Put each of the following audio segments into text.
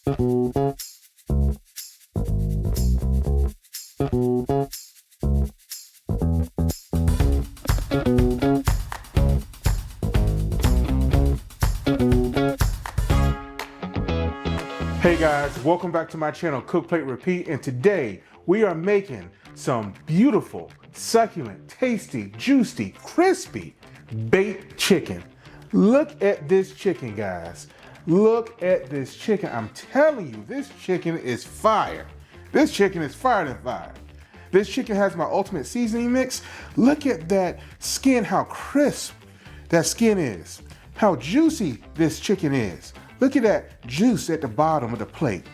Hey guys, welcome back to my channel, Cook, Plate, Repeat, and today we are making some beautiful, succulent, tasty, juicy, crispy baked chicken. Look at this chicken, guys. Look at this chicken. I'm telling you, this chicken is fire. This chicken is fire than fire. This chicken has my ultimate seasoning mix. Look at that skin, how crisp that skin is. How juicy this chicken is. Look at that juice at the bottom of the plate.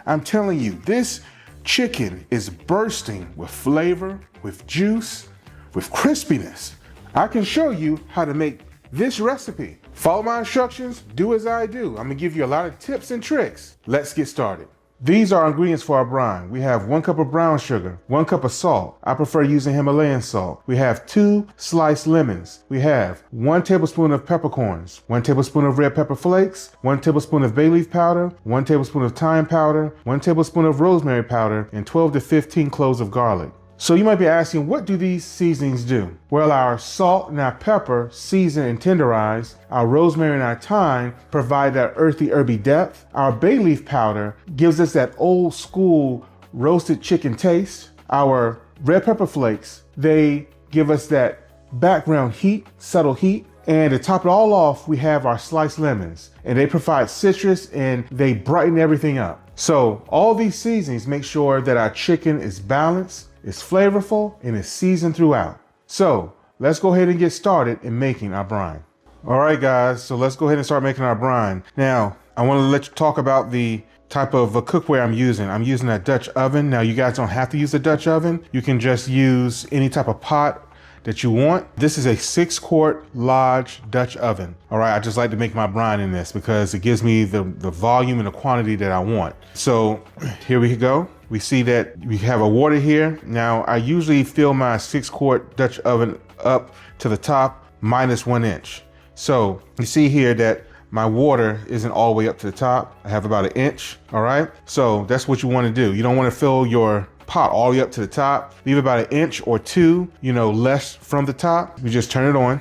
I'm telling you, this chicken is bursting with flavor, with juice, with crispiness. I can show you how to make this recipe. Follow my instructions, do as I do. I'm gonna give you a lot of tips and tricks. Let's get started. These are ingredients for our brine. We have 1 cup of brown sugar, 1 cup of salt. I prefer using Himalayan salt. We have 2 sliced lemons. We have 1 tablespoon of peppercorns, 1 tablespoon of red pepper flakes, 1 tablespoon of bay leaf powder, 1 tablespoon of thyme powder, 1 tablespoon of rosemary powder, and 12 to 15 cloves of garlic. So you might be asking, what do these seasonings do? Well, our salt and our pepper season and tenderize. Our rosemary and our thyme provide that earthy, herby depth. Our bay leaf powder gives us that old school roasted chicken taste. Our red pepper flakes, they give us that background heat, subtle heat. And to top it all off, we have our sliced lemons, and they provide citrus and they brighten everything up. So all these seasonings make sure that our chicken is balanced, it's flavorful, and it's seasoned throughout. So let's go ahead and get started in making our brine. All right, guys, so let's go ahead and start making our brine. Now, I want to let you talk about the type of cookware I'm using. I'm using a Dutch oven. Now, you guys don't have to use a Dutch oven. You can just use any type of pot that you want. This is a 6-quart Lodge Dutch oven. All right, I just like to make my brine in this because it gives me the volume and the quantity that I want. So here we go. We see that we have a water here. Now, I usually fill my 6-quart Dutch oven up to the top minus 1 inch. So you see here that my water isn't all the way up to the top. I have about 1 inch, all right? So that's what you wanna do. You don't wanna fill your pot all the way up to the top. Leave about 1 inch or 2, less from the top. We just turn it on.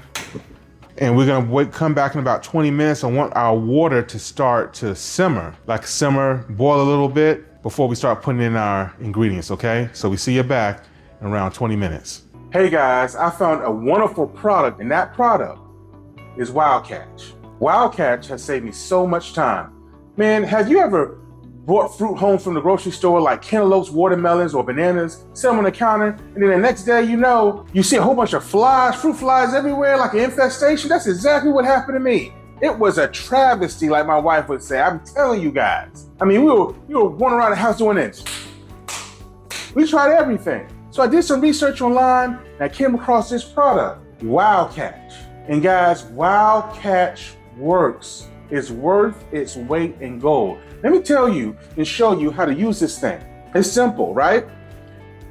And we're gonna come back in about 20 minutes. I want our water to start to simmer, boil a little bit before we start putting in our ingredients, okay? So we see you back in around 20 minutes. Hey guys, I found a wonderful product, and that product is WowCatch. WowCatch has saved me so much time. Man, have you ever brought fruit home from the grocery store like cantaloupes, watermelons, or bananas, sit them on the counter, and then the next day, you see a whole bunch of flies, fruit flies everywhere like an infestation? That's exactly what happened to me. It was a travesty, like my wife would say. I'm telling you guys. I mean, we were going around the house doing this. We tried everything. So I did some research online, and I came across this product, WowCatch. And guys, WowCatch works. It's worth its weight in gold. Let me tell you and show you how to use this thing. It's simple, right?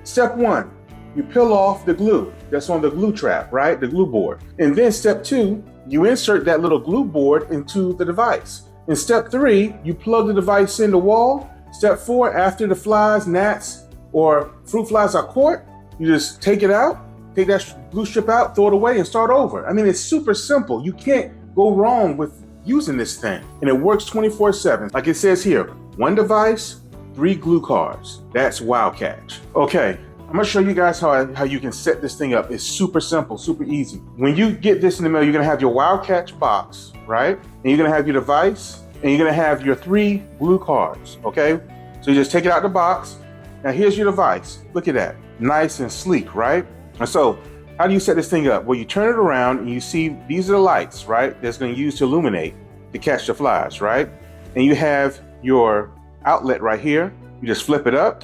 Step 1, you peel off the glue that's on the glue trap, right? The glue board. And then step 2, you insert that little glue board into the device. In step 3, you plug the device in the wall. Step 4, after the flies, gnats, or fruit flies are caught, you just take it out, take that glue strip out, throw it away, and start over. I mean, it's super simple. You can't go wrong with using this thing. And it works 24/7. Like it says here, 1 device, 3 glue cards. That's WowCatch. Okay, I'm gonna show you guys how you can set this thing up. It's super simple, super easy. When you get this in the mail, you're gonna have your WowCatch box, right? And you're gonna have your device, and you're gonna have your 3 glue cards, okay? So you just take it out the box. Now here's your device. Look at that, nice and sleek, right? And so, how do you set this thing up? Well, you turn it around and you see these are the lights, right? That's gonna use to illuminate, to catch the flies, right? And you have your outlet right here. You just flip it up.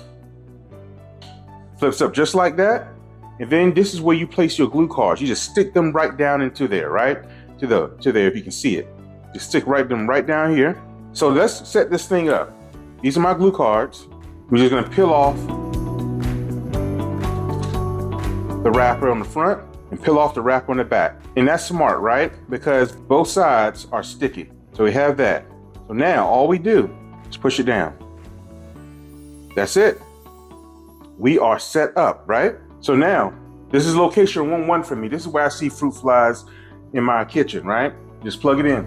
Flips up just like that. And then this is where you place your glue cards. You just stick them right down into there, right? To there, if you can see it. Just stick them right down here. So let's set this thing up. These are my glue cards. We're just gonna peel off the wrapper on the front and peel off the wrapper on the back. And that's smart, right? Because both sides are sticky. So we have that. So now all we do, Just push it down. That's it. We are set up, right? So now, this is location 1-1 for me. This is where I see fruit flies in my kitchen, right? Just plug it in.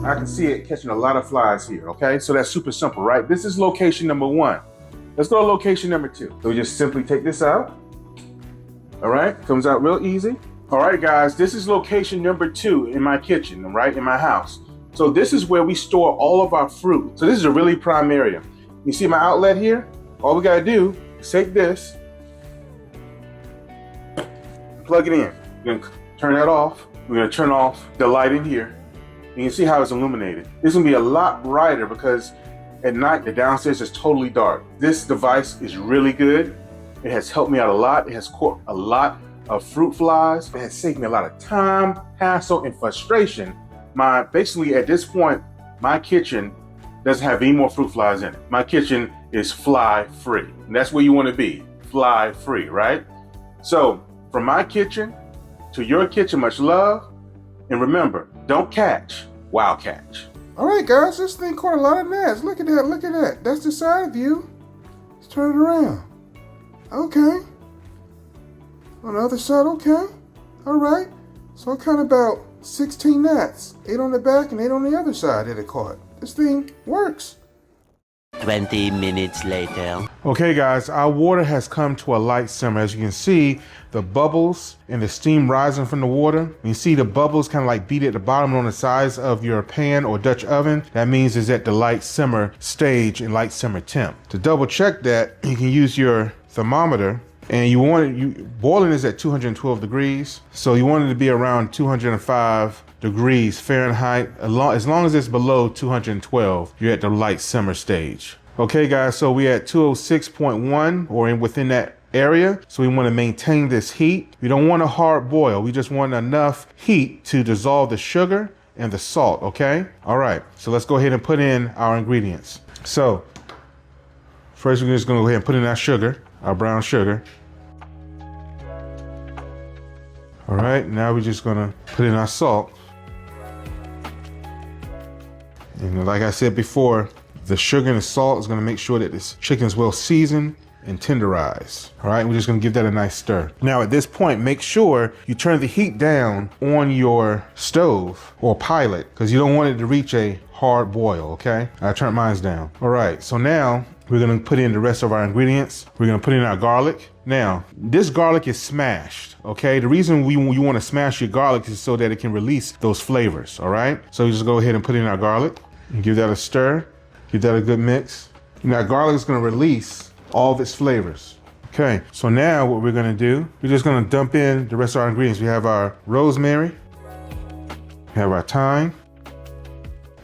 I can see it catching a lot of flies here, okay? So that's super simple, right? This is location number 1. Let's go to location number 2. So we just simply take this out. All right, comes out real easy. All right, guys, this is location number 2 in my kitchen, right, in my house. So this is where we store all of our fruit. So this is a really prime area. You see my outlet here? All we gotta do is take this, plug it in. We're gonna turn that off. We're gonna turn off the light in here. You can see how it's illuminated. This is gonna be a lot brighter because at night, the downstairs is totally dark. This device is really good. It has helped me out a lot. It has caught a lot of fruit flies. It has saved me a lot of time, hassle, and frustration. Basically at this point, my kitchen doesn't have any more fruit flies in it. My kitchen is fly free. And that's where you want to be, fly free, right? So from my kitchen to your kitchen, much love. And remember, don't catch, WowCatch. All right, guys, this thing caught a lot of gnats. Look at that, look at that. That's the side view. Let's turn it around. Okay. On the other side, okay. All right. So it caught about 16 gnats. 8 on the back and 8 on the other side that it caught. This thing works. 20 minutes later. Okay, guys, our water has come to a light simmer. As you can see, the bubbles and the steam rising from the water. You see the bubbles kind of like beat at the bottom on the sides of your pan or Dutch oven. That means it's at the light simmer stage and light simmer temp. To double check that, you can use your thermometer. And boiling is at 212 degrees. So you want it to be around 205 degrees Fahrenheit. As long as it's below 212, you're at the light simmer stage. Okay, guys, so we're at 206.1 or within that area. So we want to maintain this heat. We don't want a hard boil. We just want enough heat to dissolve the sugar and the salt, okay? All right, so let's go ahead and put in our ingredients. So first we're just gonna go ahead and put in our sugar, our brown sugar. All right, now we're just gonna put in our salt. And like I said before, the sugar and the salt is gonna make sure that this chicken is well seasoned and tenderized. All right, we're just gonna give that a nice stir. Now at this point, make sure you turn the heat down on your stove or pilot because you don't want it to reach a hard boil, okay? I turned mine down. All right, so now we're gonna put in the rest of our ingredients. We're gonna put in our garlic. Now, this garlic is smashed, okay? The reason you wanna smash your garlic is so that it can release those flavors, all right? So you just go ahead and put in our garlic and give that a stir. Give that a good mix. Now, garlic is gonna release all of its flavors. Okay, so now what we're gonna do, we're just gonna dump in the rest of our ingredients. We have our rosemary, we have our thyme.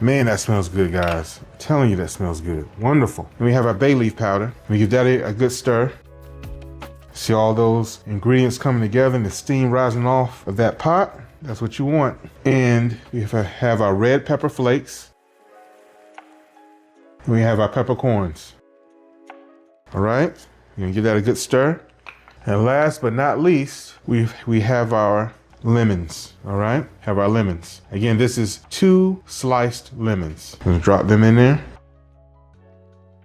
Man, that smells good, guys. I'm telling you that smells good. Wonderful. And we have our bay leaf powder. We give that a good stir. See all those ingredients coming together and the steam rising off of that pot. That's what you want. And we have our red pepper flakes. We have our peppercorns. All right, you're gonna give that a good stir. And last but not least, we have our lemons, all right? Have our lemons. Again, this is 2 sliced lemons. I'm gonna drop them in there.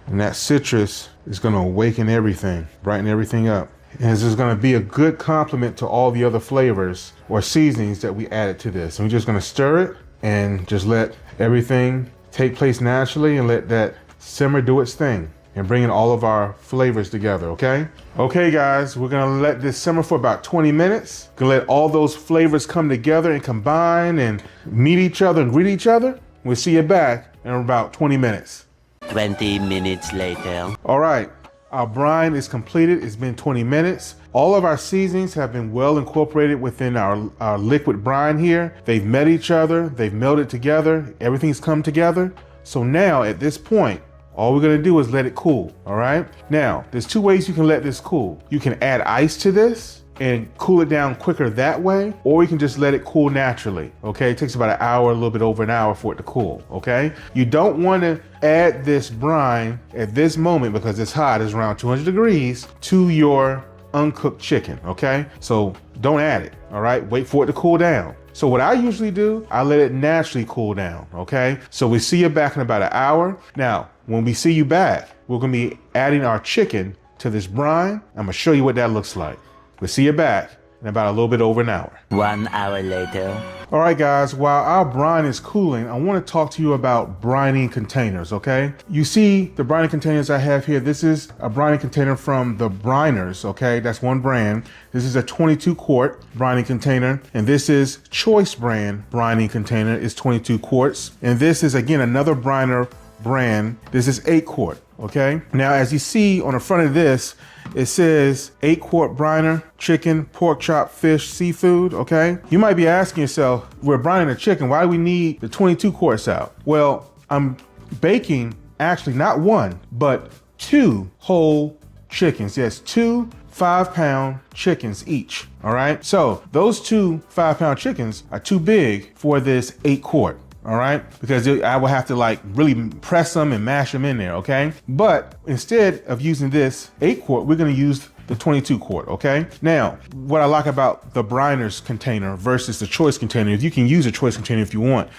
And that citrus is gonna awaken everything, brighten everything up. And this is gonna be a good complement to all the other flavors or seasonings that we added to this. And we're just gonna stir it and just let everything take place naturally and let that simmer do its thing and bring in all of our flavors together, okay? Okay, guys, we're gonna let this simmer for about 20 minutes. Gonna let all those flavors come together and combine and meet each other and greet each other. We'll see you back in about 20 minutes. 20 minutes later. All right, our brine is completed. It's been 20 minutes. All of our seasonings have been well incorporated within our liquid brine here. They've met each other, they've melded together, everything's come together. So now at this point, all we're gonna do is let it cool, all right? Now, there's 2 ways you can let this cool. You can add ice to this and cool it down quicker that way, or you can just let it cool naturally, okay? It takes about an hour, a little bit over an hour for it to cool, okay? You don't wanna add this brine at this moment because it's hot, it's around 200 degrees, to your uncooked chicken, okay? So don't add it, all right? Wait for it to cool down. So what I usually do, I let it naturally cool down, okay? So we see you back in about an hour. Now, when we see you back, we're gonna be adding our chicken to this brine. I'm gonna show you what that looks like. We'll see you back in about a little bit over an hour. 1 hour later. All right, guys, while our brine is cooling, I want to talk to you about brining containers, okay? You see the brining containers I have here. This is a brining container from the Briners, okay? That's one brand. This is a 22 quart brining container, and this is Choice brand brining container. It's 22 quarts. And this is, again, another Briner brand. This is 8 quart, okay? Now, as you see on the front of this, it says 8 quart briner, chicken, pork chop, fish, seafood, okay? You might be asking yourself, we're brining a chicken, why do we need the 22 quarts out? Well, I'm baking actually not 1, but 2 whole chickens. Yes, 2 5-pound chickens each, all right? So those 2 5-pound chickens are too big for this 8 quart. All right, because I will have to like really press them and mash them in there, okay? But instead of using this 8 quart, we're gonna use the 22 quart, okay? Now, what I like about the Briner's container versus the Choice container, if you can use a Choice container if you want,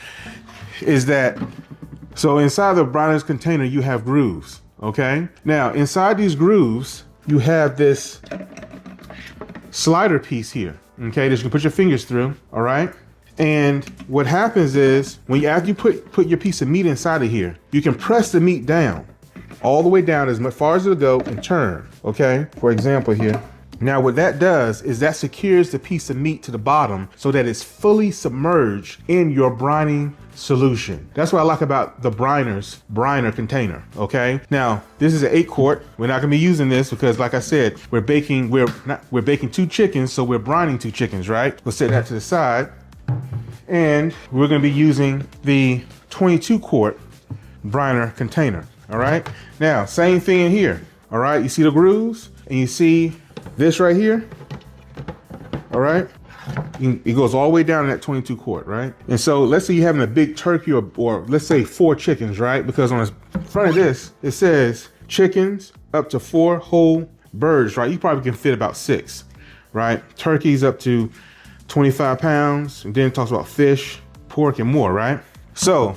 is that, so inside the Briner's container, you have grooves, okay? Now, inside these grooves, you have this slider piece here, okay? That you can put your fingers through, all right? And what happens is when after you put your piece of meat inside of here, you can press the meat down all the way down as far as it'll go and turn, okay? For example here. Now what that does is that secures the piece of meat to the bottom so that it's fully submerged in your brining solution. That's what I like about the Briner's briner container, okay? Now, this is an 8 quart. We're not gonna be using this because like I said, we're baking 2 chickens, so we're brining 2 chickens, right? We'll set that to the side. And we're gonna be using the 22 quart briner container, all right? Now, same thing in here, all right? You see the grooves and you see this right here, all right? It goes all the way down in that 22 quart, right? And so let's say you're having a big turkey or let's say 4 chickens, right? Because on the front of this, it says chickens up to 4 whole birds, right? You probably can fit about 6, right? Turkeys up to 25 pounds, and then it talks about fish, pork, and more, right? So,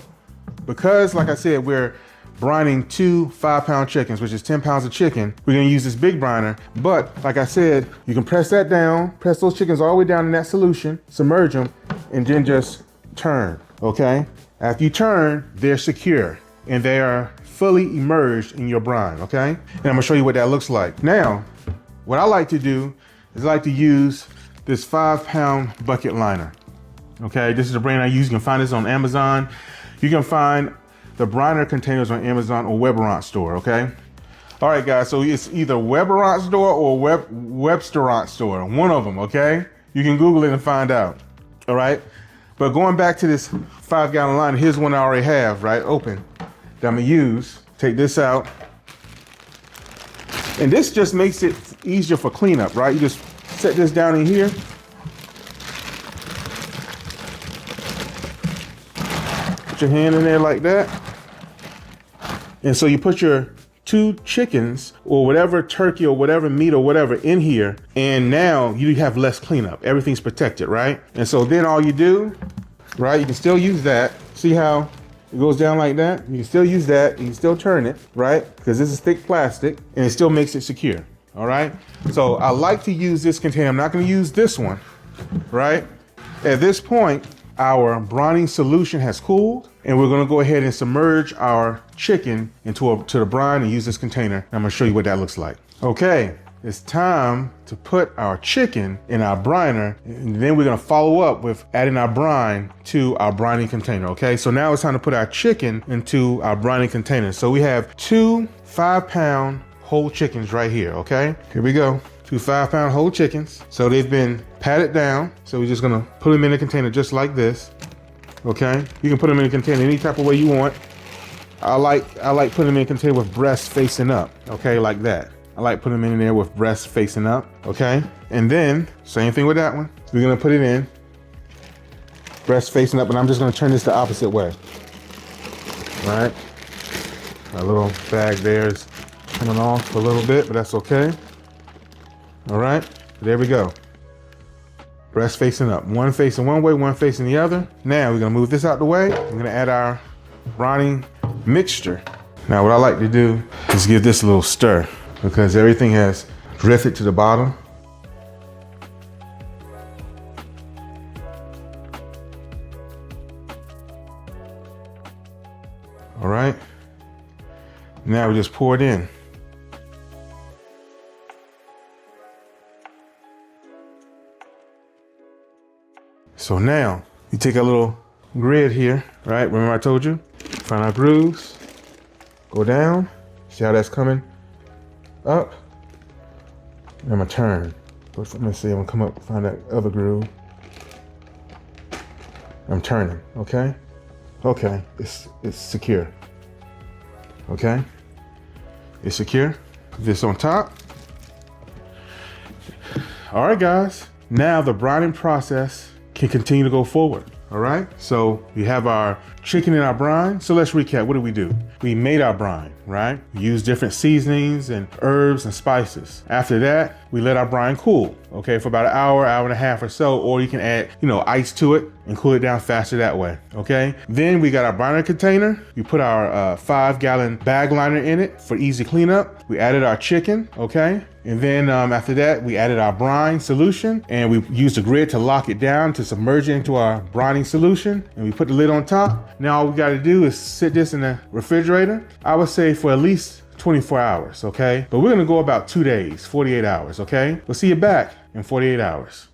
because like I said, we're brining 2 5-pound chickens, which is 10 pounds of chicken, we're gonna use this big briner. But like I said, you can press that down, press those chickens all the way down in that solution, submerge them, and then just turn, okay? After you turn, they're secure, and they are fully immersed in your brine, okay? And I'm gonna show you what that looks like. Now, what I like to do is I like to use this 5-pound bucket liner. Okay, this is the brand I use. You can find this on Amazon. You can find the briner containers on Amazon or Weberant store, okay? All right, guys, so it's either Weberant store or Websterant store, one of them, okay? You can Google it and find out, all right? But going back to this 5-gallon liner, here's one I already have, right, open, that I'm gonna use. Take this out. And this just makes it easier for cleanup, right? You just set this down in here. Put your hand in there like that. And so you put your 2 chickens or whatever turkey or whatever meat or whatever in here. And now you have less cleanup. Everything's protected, right? And so then all you do, right? You can still use that. See how it goes down like that? You can still use that. You can still turn it, right? Because this is thick plastic and it still makes it secure. All right, so I like to use this container. I'm not going to use this one, right? At this point, our brining solution has cooled, and we're going to go ahead and submerge our chicken to the brine and use this container. And I'm going to show you what that looks like. Okay, it's time to put our chicken in our briner, and then we're going to follow up with adding our brine to our brining container. Okay, so now it's time to put our chicken into our brining container. So we have 2 5-pound whole chickens right here, okay? Here we go, 2 5-pound whole chickens. So they've been patted down. So we're just gonna put them in a container just like this, okay? You can put them in a container any type of way you want. I like putting them in a container with breasts facing up, okay, like that. I like putting them in there with breasts facing up, okay? And then, same thing with that one. We're gonna put it in, breasts facing up, and I'm just gonna turn this the opposite way, all right? My little bag there is coming off a little bit, but that's okay. All right, there we go. breast facing up. One facing one way, one facing the other. Now we're gonna move this out the way. I'm gonna add our brining mixture. Now what I like to do is give this a little stir because everything has drifted to the bottom. All right, now we just pour it in. So now you take a little grid here, right? Remember I told you? Find our grooves, go down, see how that's coming up? And I'm gonna turn. Let me see, I'm gonna come up, find that other groove. I'm turning, okay? Okay, it's secure. Okay, it's secure. Put this on top. All right, guys. Now the brining process can continue to go forward. All right, so we have our chicken in our brine. So let's recap. What did we do? We made our brine, right? We used different seasonings and herbs and spices. After that, we let our brine cool, okay, for about an hour, hour and a half or so, or you can add, ice to it and cool it down faster that way, okay? Then we got our briner container. We put our 5-gallon bag liner in it for easy cleanup. We added our chicken, okay? And then after that, we added our brine solution and we used a grid to lock it down to submerge it into our brining solution. And we put the lid on top. Now all we gotta do is sit this in the refrigerator. I would say for at least 24 hours, okay? But we're gonna go about 2 days, 48 hours, okay? We'll see you back in 48 hours.